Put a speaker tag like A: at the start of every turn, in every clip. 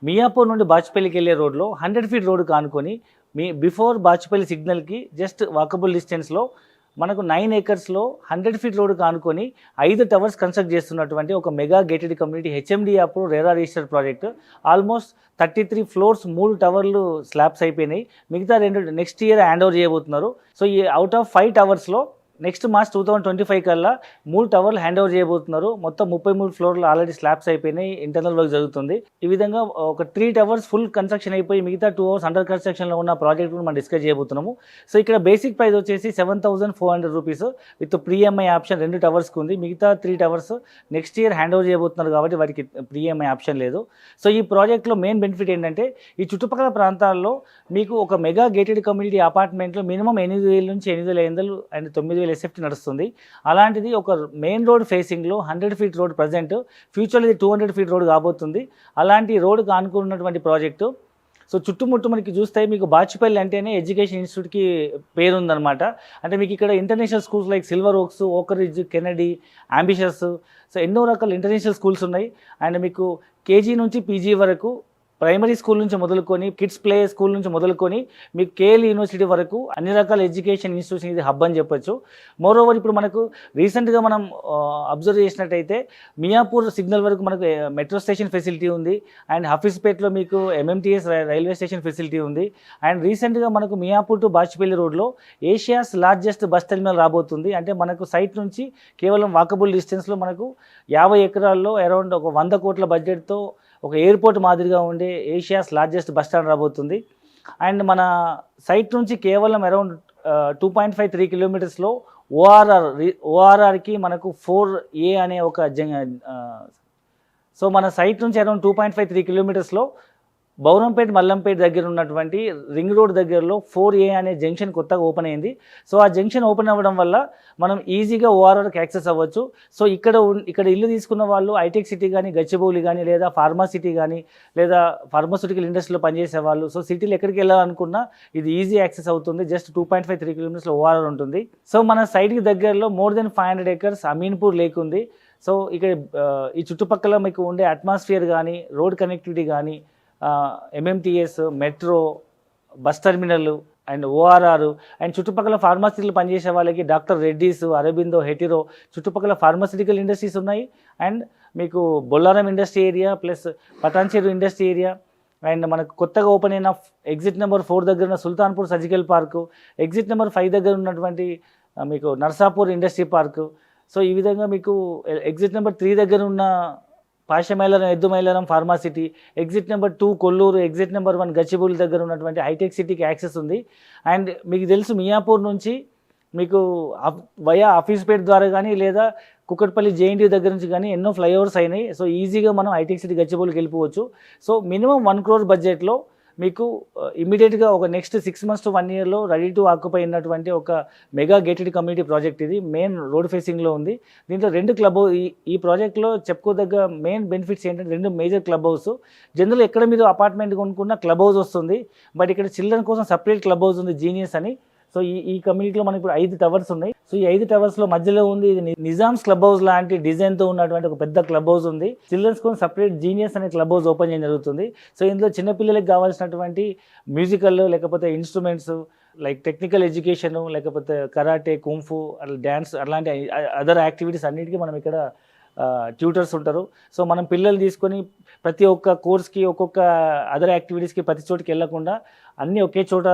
A: మియాపూర్ నుండి బాచుపల్లికి వెళ్ళే రోడ్లో 100 ఫీట్ రోడ్డు కానుకొని బిఫోర్ బాచుపల్లి సిగ్నల్కి జస్ట్ వాకబుల్ డిస్టెన్స్లో మనకు 9 ఏకర్స్లో 100 ఫీట్ రోడ్డు కానుకొని 5 టవర్స్ కన్స్ట్రక్ట్ చేస్తున్నటువంటి ఒక మెగా గేటెడ్ కమ్యూనిటీ హెచ్ఎండి అప్పుడు RERA register project. Almost 33 floors 3 టవర్లు స్లాబ్స్ అయిపోయినాయి. మిగతా 2 నెక్స్ట్ ఇయర్ హ్యాండ్ ఓవర్ చేయబోతున్నారు. సో ఈ అవుట్ ఆఫ్ 5 టవర్స్లో నెక్స్ట్ మార్చ్ 2025 కల్లా 3 టవర్లు హ్యాండ్ ఓవర్ చేయబోతున్నారు. మొత్తం 33 ఫ్లోర్లు ఆల్రెడీ స్లాబ్స్ అయిపోయినాయి, ఇంటర్నల్ వర్క్ జరుగుతుంది. ఈ విధంగా ఒక 3 టవర్స్ ఫుల్ కన్స్ట్రక్షన్ అయిపోయి మిగతా 2 అవర్స్ అండర్ కన్స్ట్రక్షన్లో ఉన్న ప్రాజెక్ట్ మనం డిస్కస్ చేయబోతున్నాము. సో ఇక్కడ బేసిక్ ప్రైస్ వచ్చేసి 7,400 రూపీస్ విత్ ప్రీఎంఐ ఆప్షన్ 2 టవర్స్కి ఉంది. మిగతా 3 towers next year hand over చేయబోతున్నారు కాబట్టి వాటికి ప్రీఎంఐ ఆప్షన్ లేదు. సో ఈ ప్రాజెక్ట్లో మెయిన్ బెనిఫిట్ ఏంటంటే ఈ చుట్టుపక్కల ప్రాంతాల్లో మీకు ఒక మెగా గేటెడ్ కమ్యూనిటీ అపార్ట్మెంట్లో మినిమం 8,000 నుంచి 8,500 అండ్ 9,000 ఎస్ఎఫ్టీ నడుస్తుంది. అలాంటిది ఒక మెయిన్ రోడ్ ఫేసింగ్లో 100 ఫీట్ రోడ్ ప్రజెంట్, ఫ్యూచర్లో ఇది 200 ఫీట్ రోడ్ కాబోతుంది. అలాంటి రోడ్డుకు ఆనుకున్నటువంటి ప్రాజెక్టు. సో చుట్టుముట్టు మనకి చూస్తే మీకు బాచుపల్లి అంటేనే ఎడ్యుకేషన్ ఇన్స్టిట్యూట్కి పేరుందనమాట. అంటే మీకు ఇక్కడ international schools like Silver Oaks, Oakridge, Kennedy, ambitious, so ఎన్నో రకాల ఇంటర్నేషనల్ స్కూల్స్ ఉన్నాయి. అండ్ మీకు కేజీ నుంచి పీజీ వరకు ప్రైమరీ స్కూల్ నుంచి మొదలుకొని కిడ్స్ ప్లే స్కూల్ నుంచి మొదలుకొని మీకు కేఎల్ యూనివర్సిటీ వరకు అన్ని రకాల ఎడ్యుకేషన్ ఇన్స్టిట్యూషన్ ఇది హబ్ అని చెప్పొచ్చు. మోరోవర్ ఇప్పుడు మనకు రీసెంట్గా మనం అబ్జర్వ్ చేసినట్టయితే మియాపూర్ సిగ్నల్ వరకు మనకు మెట్రో స్టేషన్ ఫెసిలిటీ ఉంది. అండ్ హఫీజ్పేట్లో మీకు ఎంఎంటీఎస్ రైల్వే స్టేషన్ ఫెసిలిటీ ఉంది. అండ్ రీసెంట్గా మనకు మియాపూర్ టు బాచుపల్లి రోడ్లో ఏషియాస్ లార్జెస్ట్ బస్ టెర్మినల్ రాబోతుంది. అంటే మనకు సైట్ నుంచి కేవలం వాకబుల్ డిస్టెన్స్లో మనకు 50 ఎకరాల్లో అరౌండ్ ఒక 100 కోట్ల బడ్జెట్తో ఒక ఎయిర్పోర్ట్ మాదిరిగా ఉండే ఏషియాస్ లార్జెస్ట్ బస్ స్టాండ్ రాబోతుంది. అండ్ మన సైట్ నుంచి కేవలం అరౌండ్ 2.53 కిలోమీటర్స్లో ఓఆర్ఆర్కి మనకు 4A అనే ఒక సో మన సైట్ నుంచి అరౌండ్ 2.53 కిలోమీటర్స్లో బౌరంపేట్ మల్లంపేట్ దగ్గర ఉన్నటువంటి రింగ్ రోడ్ దగ్గరలో 4A అనే జంక్షన్ కొత్తగా ఓపెన్ అయింది. సో ఆ జంక్షన్ ఓపెన్ అవ్వడం వల్ల మనం ఈజీగా ఓఆర్ఆర్కి యాక్సెస్ అవ్వచ్చు. సో ఇక్కడ ఇల్లు తీసుకున్న వాళ్ళు హైటెక్ సిటీ కానీ, గచ్చిబౌలి కానీ, లేదా ఫార్మా సిటీ కానీ, లేదా ఫార్మాస్యూటికల్ ఇండస్ట్రీలో పనిచేసే వాళ్ళు, సో సిటీలో ఎక్కడికి వెళ్ళాలనుకున్నా ఇది ఈజీ యాక్సెస్ అవుతుంది. జస్ట్ 2.53 కిలోమీటర్స్లో ఓఆర్ఆర్ ఉంటుంది. సో మన సైట్కి దగ్గరలో more than 500 acres Ameenpur lake ఉంది. సో ఇక్కడ ఈ చుట్టుపక్కల మీకు ఉండే అట్మాస్ఫియర్ కానీ, రోడ్ కనెక్టివిటీ కానీ, MMTS, metro, bus terminal and ORR and చుట్టుపక్కల ఫార్మసీలు పనిచేసే వాళ్ళకి డాక్టర్ రెడ్డీస్, అరబిందో, హెటిరో, చుట్టుపక్కల ఫార్మాసిటికల్ ఇండస్ట్రీస్ ఉన్నాయి. అండ్ మీకు Bollaram industry area plus Patancheru industry area and మనకు కొత్తగా ఓపెన్ అయిన ఎగ్జిట్ నెంబర్ 4 దగ్గర ఉన్న Sultanpur surgical park, exit number 5 దగ్గర ఉన్నటువంటి మీకు నర్సాపూర్ ఇండస్ట్రీ పార్కు. సో ఈ విధంగా మీకు ఎగ్జిట్ నెంబర్ 3 దగ్గర ఉన్న Pashamylaram, Eddumailaram pharma city, exit number 2 Kollur, exit number 1 Gachibowli దగ్గర ఉన్నటువంటి హైటెక్ సిటీకి యాక్సెస్ ఉంది. అండ్ మీకు తెలుసు మియాపూర్ నుంచి మీకు వయా హఫీజ్పేట్ ద్వారా కానీ లేదా కుక్కట్పల్లి జేఎన్టీ దగ్గర నుంచి కానీ ఎన్నో ఫ్లైఓవర్స్ అయినాయి. సో ఈజీగా మనం హైటెక్ సిటీ గచ్చిబౌలికి వెళ్ళిపోవచ్చు. సో మినిమం 1 crore బడ్జెట్లో మీకు ఇమీడియట్గా ఒక నెక్స్ట్ 6 months to 1 yearలో రెడీ టు ఆక్యుపై అయినటువంటి ఒక మెగా గేటెడ్ కమ్యూనిటీ ప్రాజెక్ట్. ఇది మెయిన్ రోడ్ ఫేసింగ్లో ఉంది. దీంట్లో 2 క్లబ్ హౌస్, ఈ ప్రాజెక్ట్లో చెప్పుకోదగ్గ మెయిన్ బెనిఫిట్స్ ఏంటంటే 2 మేజర్ క్లబ్ హౌస్. జనరల్ ఎక్కడ మీరు అపార్ట్మెంట్ కొనుక్కున్న క్లబ్ హౌస్ వస్తుంది, బట్ ఇక్కడ చిల్డ్రన్ కోసం సపరేట్ క్లబ్ హౌస్ ఉంది, జీనియస్ అని. సో ఈ కమ్యూనిటీలో మనకి ఇప్పుడు 5 టవర్స్ ఉన్నాయి. సో ఈ 5 టవర్స్లో మధ్యలో ఉంది ఇది నిజామ్స్ క్లబ్ హౌస్ లాంటి డిజైన్తో ఉన్నటువంటి ఒక పెద్ద క్లబ్ హౌస్ ఉంది. చిల్డ్రన్స్ కోసం సపరేట్ జీనియస్ అనే క్లబ్ హౌస్ ఓపెన్ చేయడం జరుగుతుంది. సో ఇందులో చిన్నపిల్లలకి కావాల్సినటువంటి మ్యూజికల్ లేకపోతే ఇన్స్ట్రుమెంట్స్ లైక్ టెక్నికల్ ఎడ్యుకేషను, లేకపోతే కరాటే, కుంఫు, డ్యాన్స్ అలాంటి అదర్ యాక్టివిటీస్ అన్నిటికీ మనం ఇక్కడ ట్యూటర్స్ ఉంటారు. సో మనం పిల్లలు తీసుకొని ప్రతి ఒక్క కోర్స్కి ఒక్కొక్క అదర్ యాక్టివిటీస్కి ప్రతి చోటుకి వెళ్ళకుండా అన్నీ ఒకే చోట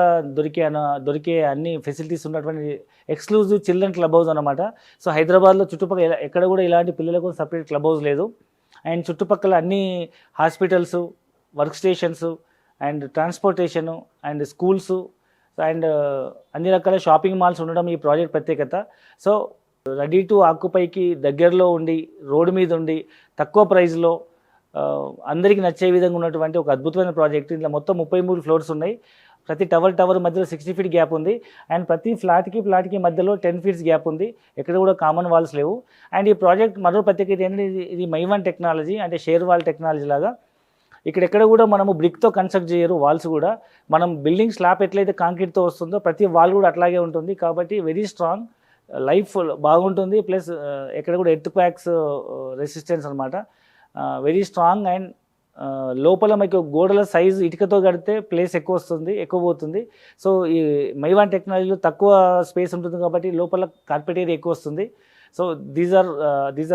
A: దొరికే అన్ని ఫెసిలిటీస్ ఉన్నటువంటి ఎక్స్క్లూజివ్ చిల్డ్రన్ క్లబ్ హౌస్ అనమాట. సో హైదరాబాద్లో చుట్టుపక్కల ఎక్కడ కూడా ఇలాంటి పిల్లలకు సపరేట్ క్లబ్ హౌస్ లేదు. అండ్ చుట్టుపక్కల అన్ని hospitals, work stations and transportation and schools and అన్ని రకాల షాపింగ్ మాల్స్ ఉండడం ఈ ప్రాజెక్ట్ ప్రత్యేకత. సో రెడీ టు ఆక్యుపైకి దగ్గరలో ఉండి, రోడ్డు మీద ఉండి, తక్కువ ప్రైస్లో అందరికీ నచ్చే విధంగా ఉన్నటువంటి ఒక అద్భుతమైన ప్రాజెక్ట్. ఇందులో మొత్తం 33 ఫ్లోర్స్ ఉన్నాయి. ప్రతి టవర్ మధ్యలో 60 feet గ్యాప్ ఉంది. అండ్ ప్రతి ఫ్లాట్కి మధ్యలో 10 feet గ్యాప్ ఉంది. ఎక్కడ కూడా కామన్ వాల్స్ లేవు. అండ్ ఈ ప్రాజెక్ట్ మరో ప్రత్యేకత ఏంటంటే ఇది మైవన్ టెక్నాలజీ, అంటే షేర్ వాల్ టెక్నాలజీ లాగా. ఇక్కడెక్కడ కూడా మనము బ్రిక్తో కన్స్ట్రక్ట్ చేయరు వాల్స్ కూడా. మనం బిల్డింగ్ స్లాబ్ ఎట్లయితే కాంక్రీట్తో వస్తుందో ప్రతి వాల్ కూడా అట్లాగే ఉంటుంది. కాబట్టి వెరీ స్ట్రాంగ్, లైఫ్ బాగుంటుంది. ప్లస్ ఎక్కడ కూడా ఎర్త్ క్వాక్స్ రెసిస్టెన్స్ అనమాట. వెరీ స్ట్రాంగ్ అండ్ లోపల మీకు గోడల సైజు ఇటుకతో కడితే ప్లేస్ ఎక్కువ పోతుంది. సో ఈ మైవాన్ టెక్నాలజీలో తక్కువ స్పేస్ ఉంటుంది కాబట్టి లోపల కార్పెట్ ఏరియా ఎక్కువ వస్తుంది. So these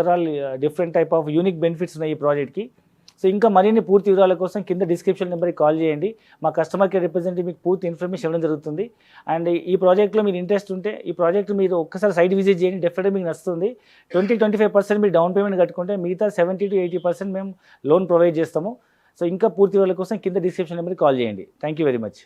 A: are all different type of unique benefits ఉన్నాయి ఈ ప్రాజెక్ట్కి. సో ఇంకా మరిన్ని పూర్తి వివరాల కోసం కింద డిస్క్రిప్షన్ నెంబర్కి కాల్ చేయండి. మా కస్టమర్ కేర్ రిప్రజెంటేటివ్ మీకు పూర్తి ఇన్ఫర్మేషన్ ఇవ్వడం జరుగుతుంది. అండ్ ఈ ప్రాజెక్ట్లో మీరు ఇంట్రెస్ట్ ఉంటే ఈ ప్రాజెక్ట్ మీరు ఒక్కసారి సైట్ విజిట్ చేయండి, డెఫినెట్గా మీకు నచ్చుతుంది. 20-25% మీరు డౌన్ పేమెంట్ కట్టుకుంటే మిగతా 70-80% మేము లోన్ ప్రొవైడ్ చేస్తాము. సో ఇంకా పూర్తి వివరాల కోసం కింద డిస్క్రిప్షన్ నెంబర్కి కాల్ చేయండి. Thank you very much.